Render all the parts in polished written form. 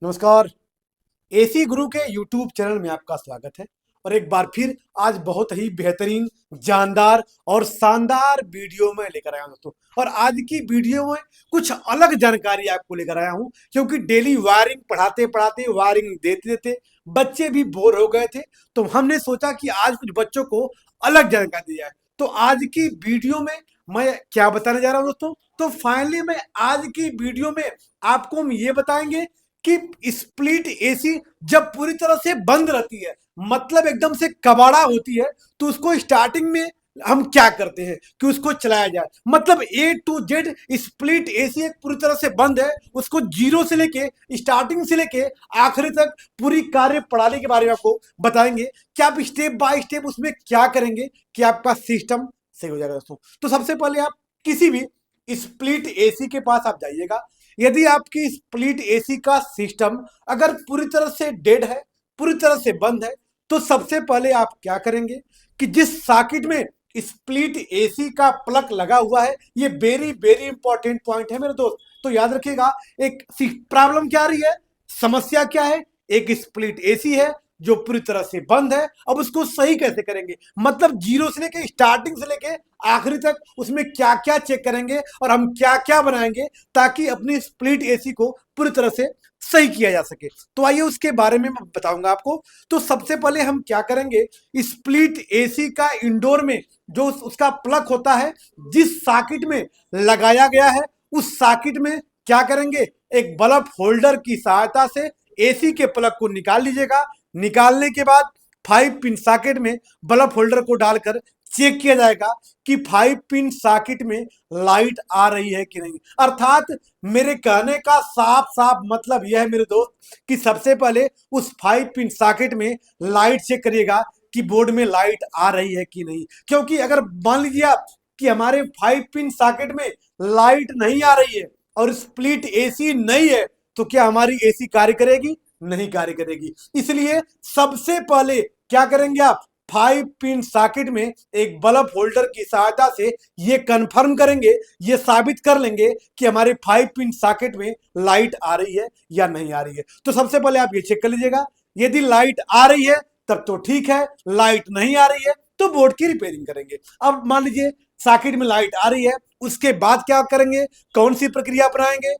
नमस्कार। एसी गुरु के YouTube channel में आपका स्वागत है। और एक बार फिर आज बहुत ही बेहतरीन, जानदार और शानदार वीडियो में लेकर आया हूं दोस्तों। और आज की वीडियो में कुछ अलग जानकारी आपको लेकर आया हूं, क्योंकि डेली वायरिंग पढ़ाते पढ़ाते, वायरिंग देते देते बच्चे भी बोर हो गए थे। तो हमने सोचा कि आज कुछ बच्चों को अलग जानकारी दी जाए। तो आज की वीडियो में मैं क्या बताने जा रहा हूं दोस्तों, तो फाइनली मैं आज की वीडियो में आपको हम ये बताएंगे कि स्प्लिट एसी जब पूरी तरह से बंद रहती है, मतलब एकदम से कबाड़ा होती है, तो उसको स्टार्टिंग में हम क्या करते हैं कि उसको चलाया जाए। मतलब ए टू जेड स्प्लिट एसी एक पूरी तरह से बंद है, उसको जीरो से लेके, स्टार्टिंग से लेके आखिरी तक पूरी कार्य प्रणाली के बारे में आपको बताएंगे कि आप स्टेप बाय स्टेप उसमें क्या करेंगे कि आपका सिस्टम सही हो जाएगा दोस्तों। तो सबसे पहले आप किसी भी स्प्लिट एसी के पास आप जाइएगा। यदि आपकी स्प्लिट एसी का सिस्टम अगर पूरी तरह से डेड है, पूरी तरह से बंद है, तो सबसे पहले आप क्या करेंगे कि जिस सॉकेट में स्प्लिट एसी का प्लग लगा हुआ है, ये वेरी वेरी इंपॉर्टेंट पॉइंट है मेरे दोस्त। तो याद रखिएगा, एक प्रॉब्लम क्या आ रही है, समस्या क्या है। एक स्प्लिट एसी है जो पूरी तरह से बंद है, अब उसको सही कैसे करेंगे, मतलब जीरो से लेके, स्टार्टिंग से लेके आखिरी तक उसमें क्या क्या चेक करेंगे और हम क्या क्या बनाएंगे ताकि अपनी स्प्लिट एसी को पूरी तरह से सही किया जा सके। तो आइए उसके बारे में मैं बताऊंगा आपको। तो सबसे पहले हम क्या करेंगे, स्प्लिट एसी का इंडोर में जो उसका प्लग होता है, जिस सॉकेट में लगाया गया है, उस सॉकेट में क्या करेंगे, एक बल्ब होल्डर की सहायता से एसी के प्लग को निकाल लीजिएगा। निकालने के बाद 5 पिन सॉकेट में बल्ब होल्डर को डालकर चेक किया जाएगा कि 5 पिन सॉकेट में लाइट आ रही है कि नहीं। अर्थात मेरे कहने का साफ साफ मतलब यह है मेरे दोस्त कि सबसे पहले उस 5 पिन सॉकेट में लाइट चेक करिएगा कि बोर्ड में लाइट आ रही है कि नहीं। क्योंकि अगर मान लीजिए आप कि हमारे 5 पिन सॉकेट में लाइट नहीं आ रही है और स्प्लिट एसी नहीं है, तो क्या हमारी एसी कार्य करेगी? नहीं कार्य करेगी। इसलिए सबसे पहले क्या करेंगे आप, 5 पिन सॉकेट में एक बल्ब होल्डर की सहायता से ये कंफर्म करेंगे, ये साबित कर लेंगे कि हमारे 5 पिन सॉकेट में लाइट आ रही है या नहीं आ रही है। तो सबसे पहले आप ये चेक कर लीजिएगा। यदि लाइट आ रही है तब तो ठीक है, लाइट नहीं आ रही है तो बोर्ड की रिपेयरिंग करेंगे। अब मान लीजिए सॉकेट में लाइट आ रही है, उसके बाद क्या करेंगे, कौन सी प्रक्रिया अपनाएंगे।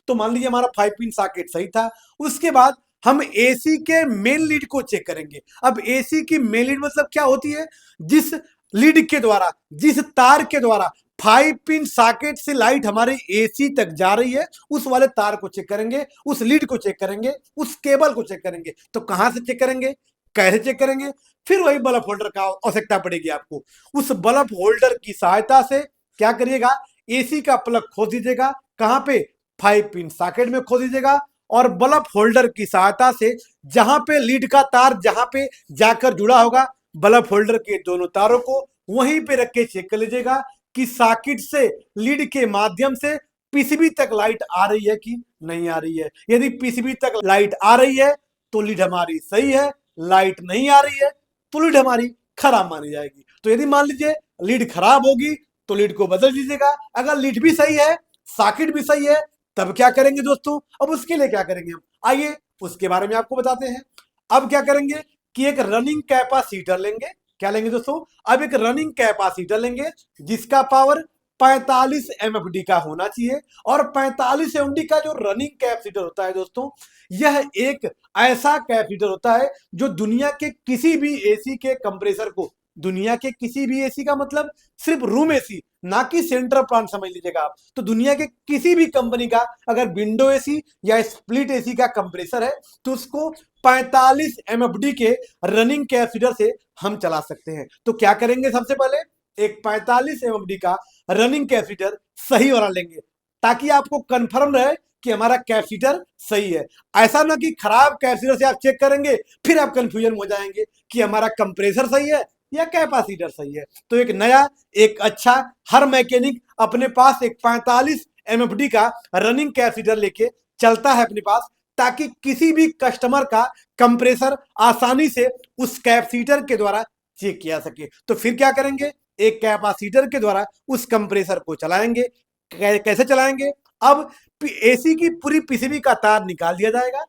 तो मान लीजिए हमारा 5 पिन सॉकेट सही था, उसके बाद हम एसी के मेन लीड को चेक करेंगे। अब एसी की मेन लीड मतलब क्या होती है, जिस लीड के द्वारा, जिस तार के द्वारा 5 पिन सॉकेट से लाइट हमारे एसी तक जा रही है, उस वाले तार को चेक करेंगे, उस लीड को चेक करेंगे, उस केबल को चेक करेंगे। तो कहां से चेक करेंगे, कैसे चेक करेंगे, फिर वही बल्ब होल्डर का आवश्यकता पड़ेगी आपको। उस बल्ब होल्डर की सहायता से क्या करिएगा, एसी का प्लग खोल दीजिएगा। कहां पे, 5 पिन सॉकेट में खोल दीजिएगा। और बल्ब होल्डर की सहायता से जहां पे लीड का तार जहां पे जाकर जुड़ा होगा, बल्ब होल्डर के दोनों तारों को वहीं पे रख के चेक कर लीजिएगा कि सॉकेट से लीड के माध्यम से पीसीबी तक लाइट आ रही है कि नहीं आ रही है। यदि पीसीबी तक लाइट आ रही है तो लीड हमारी सही है, लाइट नहीं आ रही है तो लीड हमारी खराब मानी जाएगी। तो यदि मान लीजिए लीड खराब होगी तो लीड को बदल दीजिएगा। अगर लीड भी सही है, सॉकेट भी सही है, तब क्या करेंगे दोस्तों, अब उसके लिए क्या करेंगे हम, आइए उसके बारे में आपको बताते हैं। अब क्या करेंगे कि एक रनिंग कैपेसिटर लेंगे। क्या लेंगे दोस्तों, अब एक रनिंग कैपेसिटर लेंगे जिसका पावर 45 एमएफडी का होना चाहिए। और 45 एमएफडी का जो रनिंग कैपेसिटर होता है दोस्तों, यह एक ऐसा कैपेसिटर होता है जो दुनिया के किसी भी एसी के कंप्रेसर को, दुनिया के किसी भी एसी का मतलब सिर्फ रूम एसी, ना कि सेंट्रल प्लांट समझ लीजिएगा आप। तो दुनिया के किसी भी कंपनी का अगर विंडो एसी या स्प्लिट एसी का कंप्रेसर है, तो उसको 45 एमएफडी के रनिंग कैपेसिटर से हम चला सकते हैं। तो क्या करेंगे, सबसे पहले एक 45 एमएफडी का रनिंग कैपेसिटर सही वाला लेंगे, ताकि आपको कंफर्म रहे कि हमारा कैपेसिटर सही है। ऐसा ना कि खराब कैपेसिटर से आप चेक करेंगे फिर आप कंफ्यूजन हो जाएंगे कि हमारा कंप्रेसर सही है या कैपेसिटर सही है। तो एक नया, एक अच्छा, हर मैकेनिक अपने पास एक 45 एमएफडी का रनिंग कैपेसिटर लेके चलता है अपने पास, ताकि किसी भी कस्टमर का कंप्रेसर आसानी से उस कैपेसिटर के द्वारा चेक किया सके। तो फिर क्या करेंगे, एक कैपेसिटर के द्वारा उस कंप्रेसर को चलाएंगे। कैसे चलाएंगे, अब एसी की पूरी पीसीबी का तार निकाल दिया जाएगा।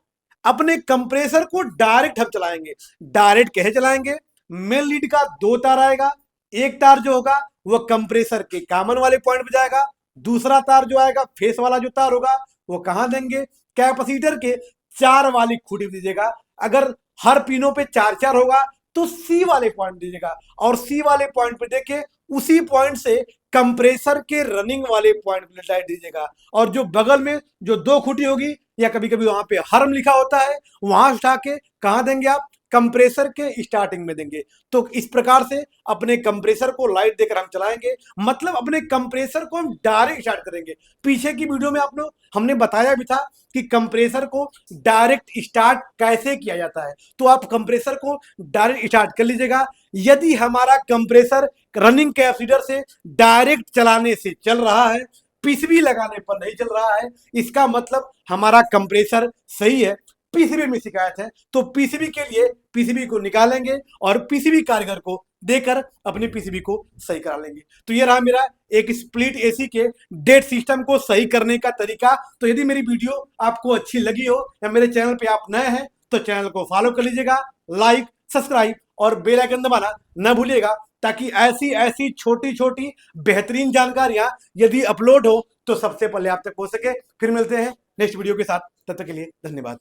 अपने कंप्रेसर को डायरेक्ट हम चलाएंगे। डायरेक्ट कैसे चलाएंगे? मेन लीड का दो तार आएगा। एक तार जो होगा वो कंप्रेसर के कॉमन वाले पॉइंट पे जाएगा। दूसरा तार जो आएगा फेस वाला जो तार होगा वो कहां देंगे? कैपेसिटर के चार वाली खूंटी पे दीजिएगा। अगर हर पिनों पे चार चार होगा तो सी वाले पॉइंट दीजिएगा, और सी वाले पॉइंट पे देके उसी पॉइंट से कंप्रेसर के रनिंग वाले पॉइंट पे लाइट दीजिएगा। और जो बगल में जो दो खूंटी होगी या कभी कभी वहां पे हर्म लिखा होता है, वहां उठा के कहां देंगे आप? कंप्रेसर के स्टार्टिंग में देंगे। तो इस प्रकार से अपने कंप्रेसर को लाइट देकर हम चलाएंगे, मतलब अपने कंप्रेसर को हम डायरेक्ट स्टार्ट करेंगे। पीछे की वीडियो में आप लोग हमने बताया भी था कि कंप्रेसर को डायरेक्ट स्टार्ट कैसे किया जाता है। तो आप कंप्रेसर को डायरेक्ट स्टार्ट कर लीजिएगा। यदि हमारा कंप्रेसर रनिंग कैपेसिटर से डायरेक्ट चलाने से चल रहा है, पीसीबी लगाने पर नहीं चल रहा है, इसका मतलब हमारा कंप्रेसर सही है। पीसीबी में शिकायत है तो पीसीबी के लिए पीसीबी को निकालेंगे और पीसीबी कारीगर को देकर अपनी पीसीबी को सही करा लेंगे। तो ये रहा मेरा एक स्प्लिट एसी के डेड सिस्टम को सही करने का तरीका। तो यदि मेरी वीडियो आपको अच्छी लगी हो या मेरे चैनल पे आप नए हैं तो चैनल को फॉलो कर लीजिएगा, लाइक सब्सक्राइब और बेल आइकन दबाना न भूलिएगा, ताकि ऐसी ऐसी छोटी छोटी बेहतरीन जानकारियां यदि अपलोड हो तो सबसे पहले आप तक पहुंच सके। फिर मिलते हैं नेक्स्ट वीडियो के साथ, तब तक के लिए धन्यवाद।